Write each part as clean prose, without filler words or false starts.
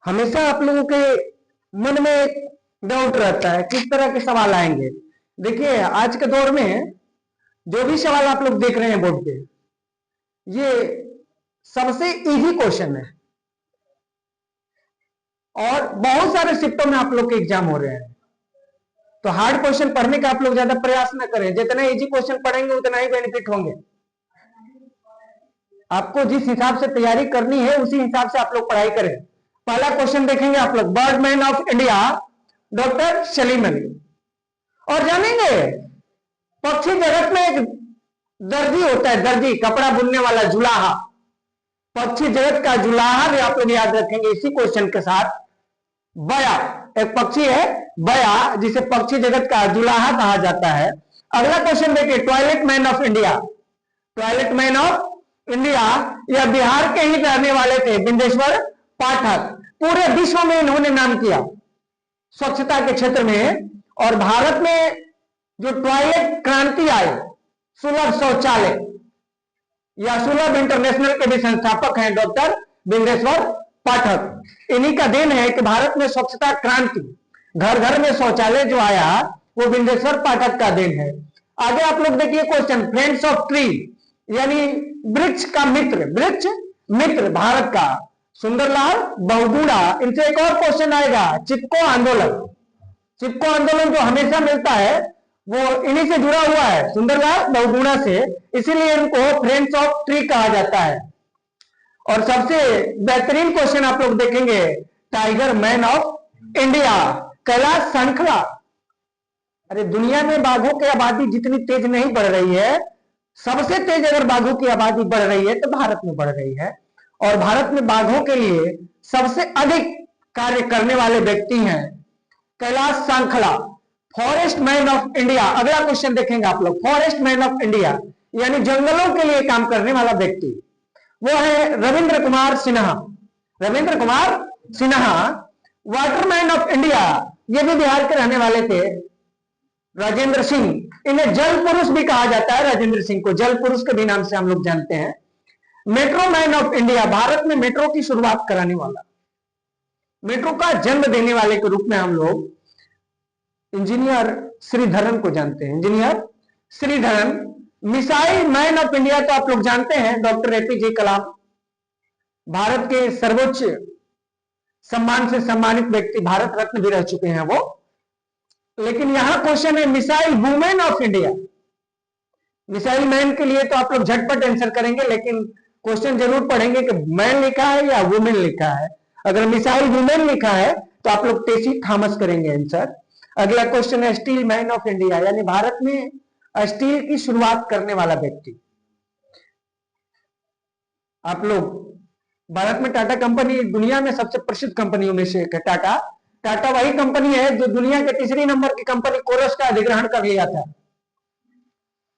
हमेशा आप लोगों के मन में एक डाउट रहता है किस तरह के सवाल आएंगे। देखिए, आज के दौर में जो भी सवाल आप लोग देख रहे हैं बोर्ड पे, ये सबसे इजी क्वेश्चन है और बहुत सारे शिफ्टों में आप लोग के एग्जाम हो रहे हैं। तो हार्ड क्वेश्चन पढ़ने का आप लोग ज्यादा प्रयास न करें, जितना इजी क्वेश्चन पढ़ेंगे उतना ही बेनिफिट होंगे। आपको जिस हिसाब से तैयारी करनी है उसी हिसाब से आप लोग पढ़ाई करें। पहला क्वेश्चन देखेंगे आप लोग, Birdman of India doctor Salim Ali. और जानेंगे पक्षी जगत में एक दर्जी होता है, दर्जी कपड़ा बुनने वाला, जुलाहा। पक्षी जगत का जुलाहा भी आप लोग याद रखेंगे इसी क्वेश्चन के साथ। बया एक पक्षी है, बया, जिसे पक्षी जगत का जुलाहा कहा जाता है। अगला क्वेश्चन देखिए, toilet man of India. Toilet man of India, यह बिहार के ही रहने वाले थे, बिंदेश्वर पाठक। पूरे विश्व में इन्होंने नाम किया स्वच्छता के क्षेत्र में। और भारत में जो टॉयलेट क्रांति आई, सुलभ शौचालय या सुलभ इंटरनेशनल के भी संस्थापक हैं डॉक्टर बिंदेश्वर पाठक। इन्हीं का देन है कि भारत में स्वच्छता क्रांति, घर घर में शौचालय जो आया, वो बिंदेश्वर पाठक का देन है। आगे आप लोग देखिए क्वेश्चन, फ्रेंड्स ऑफ ट्री यानी वृक्ष का मित्र, वृक्ष मित्र भारत का, सुंदरलाल बहुगुणा। इनसे एक और क्वेश्चन आएगा, चिपको आंदोलन। चिपको आंदोलन जो हमेशा मिलता है वो इन्हीं से जुड़ा हुआ है, सुंदरलाल बहुगुणा से, इसीलिए इनको फ्रेंड्स ऑफ ट्री कहा जाता है। और सबसे बेहतरीन क्वेश्चन आप लोग देखेंगे, tiger man of India Kailash संखला। अरे दुनिया में बाघों की आबादी जितनी तेज नहीं बढ़ रही है, सबसे तेज अगर बाघों की आबादी बढ़ रही है तो भारत में बढ़ रही है। और भारत में बाघों के लिए सबसे अधिक कार्य करने वाले व्यक्ति हैं Kailash Sankhla, forest man of India. अगला क्वेश्चन देखेंगे आप लोग, फॉरेस्ट मैन ऑफ इंडिया यानी जंगलों के लिए काम करने वाला व्यक्ति, वो है Ravindra Kumar Sinha. Ravindra Kumar Sinha. Waterman of India, ये भी बिहार के रहने वाले थे, राजेंद्र सिंह। इन्हें जल पुरुष भी कहा जाता है, राजेंद्र सिंह को जल पुरुष के भी नाम से हम लोग जानते हैं। Metro man of India, Bharat में मेट्रो की शुरुआत कराने वाला, मेट्रो का जन्म देने वाले के रूप में हम लोग इंजीनियर श्रीधरन को जानते हैं, engineer Sreedharan. Missile man of India तो आप लोग जानते हैं, डॉक्टर एपीजे कलाम, भारत के सर्वोच्च सम्मान से सम्मानित व्यक्ति, भारत रत्न भी रह चुके हैं वो। लेकिन यहां क्वेश्चन है missile women of India. Missile man के लिए तो आप लोग झटपट आंसर करेंगे, लेकिन क्वेश्चन जरूर पढ़ेंगे कि मैन लिखा है या वुमेन लिखा है। अगर मिसाइल वुमेन लिखा है तो आप लोग टेसी थॉमस करेंगे आंसर। अगला क्वेश्चन है स्टील मैन ऑफ इंडिया, यानी भारत में स्टील की शुरुआत करने वाला व्यक्ति। आप लोग, भारत में टाटा कंपनी दुनिया में सबसे प्रसिद्ध कंपनियों में से एक है। टाटा टाटा वही कंपनी है जो दुनिया के तीसरी नंबर की कंपनी कोरस का अधिग्रहण कर लिया था,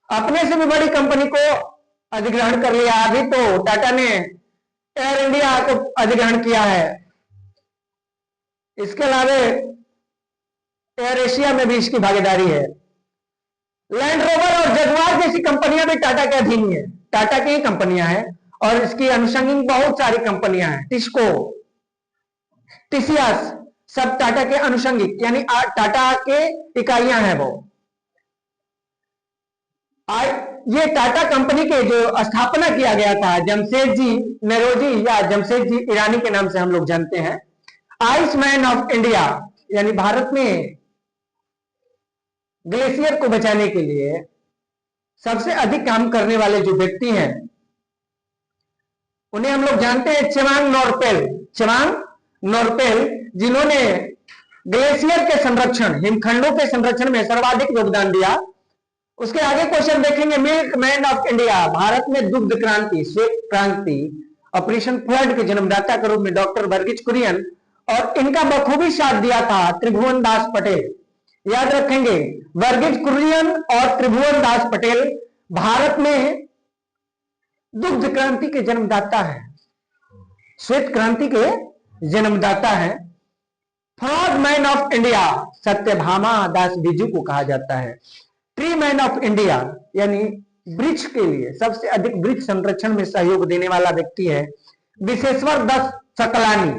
अपने से भी बड़ी कंपनी को अधिग्रहण कर लिया। अभी तो टाटा ने एयर इंडिया को अधिग्रहण किया है, इसके अलावा एयर एशिया में भी इसकी भागीदारी है। लैंड रोवर और जगुआर जैसी कंपनियां भी टाटा के अधीन है, टाटा की ही कंपनियां हैं। और इसकी अनुषंगिक बहुत सारी कंपनियां हैं, टिस्को, टीसीएस, सब टाटा के अनुषंगिक यानी टाटा के इकाइयां हैं वो। ये टाटा कंपनी के जो स्थापना किया गया था जमशेदजी नेरोजी या जमशेदजी ईरानी के नाम से हम लोग जानते हैं। आइसमैन ऑफ इंडिया यानी भारत में ग्लेशियर को बचाने के लिए सबसे अधिक काम करने वाले जो व्यक्ति हैं उन्हें हम लोग जानते हैं चेवांग नोरपेल। चेवांग नोरपेल, जिन्होंने ग्लेशियर के संरक्षण, हिमखंडों के संरक्षण में सर्वाधिक योगदान दिया। उसके आगे क्वेश्चन देखेंगे, milk man of India, Bharat में दुग्ध क्रांति, श्वेत क्रांति, ऑपरेशन फ्लड के जन्मदाता के रूप में डॉक्टर वर्गीज कुरियन, और इनका बखूबी साथ दिया था त्रिभुवन दास पटेल। याद रखेंगे, वर्गीज कुरियन और त्रिभुवन दास पटेल भारत में दुग्ध क्रांति के जन्मदाता है, श्वेत क्रांति के जन्मदाता है। Frog man of India, Satyabhama Das Biju को कहा जाता है। ट्री मैन ऑफ इंडिया यानी वृक्ष के लिए सबसे अधिक वृक्ष संरक्षण में सहयोग देने वाला व्यक्ति है विशेश्वर दत्त सकलानी।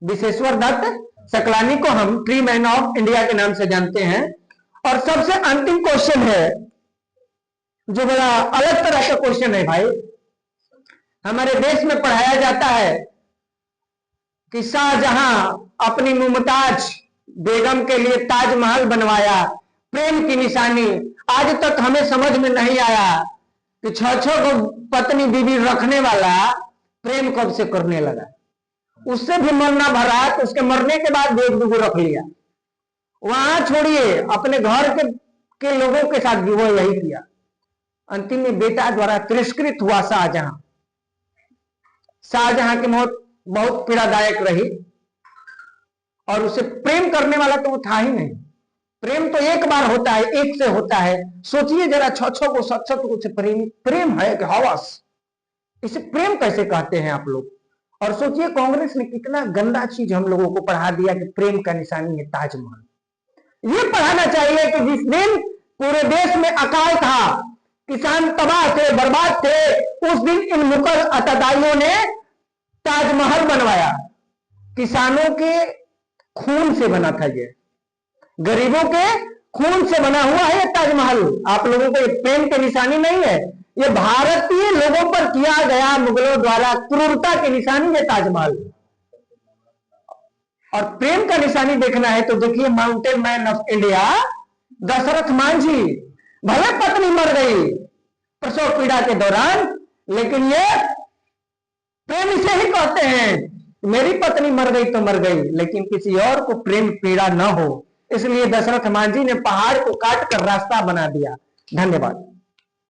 विशेश्वर दत्त सकलानी को हम ट्री मैन ऑफ इंडिया के नाम से जानते हैं। और सबसे अंतिम क्वेश्चन है जो बड़ा अलग तरह का क्वेश्चन है भाई। हमारे देश में पढ़ाया जाता है कि शाहजहां अपनी मुमताज बेगम के लिए ताजमहल बनवाया, प्रेम की निशानी। आज तक हमें समझ में नहीं आया कि छह को पत्नी बीवी रखने वाला प्रेम कब से करने लगा। उससे भी मरना भरा तो उसके मरने के बाद भी एक दूगो रख लिया। वहां छोड़िए, अपने घर के लोगों के साथ भी वो यही किया। अंतिम में बेटा द्वारा तिरस्कृत हुआ शाहजहां। शाहजहां की मौत बहुत पीड़ादायक रही और उसे प्रेम करने वाला तो वो था ही नहीं। प्रेम तो एक बार होता है, एक से होता है। सोचिए जरा, छह को सत को से प्रेम है कि हवस, इसे प्रेम कैसे कहते हैं आप लोग। और सोचिए कांग्रेस ने कितना गंदा चीज हम लोगों को पढ़ा दिया कि प्रेम का निशानी है ताजमहल। ये पढ़ाना चाहिए कि जिस दिन पूरे देश में अकाल था, किसान तबाह थे, बर्बाद थे, उस दिन इन मुगल अतताइयों ने ताजमहल बनवाया। किसानों के खून से बना था, ये गरीबों के खून से बना हुआ है ताजमहल। आप लोगों को प्रेम की निशानी नहीं है, ये भारतीय लोगों पर किया गया मुगलों द्वारा क्रूरता की निशानी है ताजमहल। और प्रेम का निशानी देखना है तो देखिए mountain man of India Dashrath Manjhi. भले पत्नी मर गई प्रसव पीड़ा के दौरान, लेकिन ये प्रेम इसे ही कहते हैं। मेरी पत्नी मर गई तो मर गई, लेकिन किसी और को प्रेम पीड़ा न हो, इसलिए दशरथ मांझी ने पहाड़ को काट कर रास्ता बना दिया। धन्यवाद।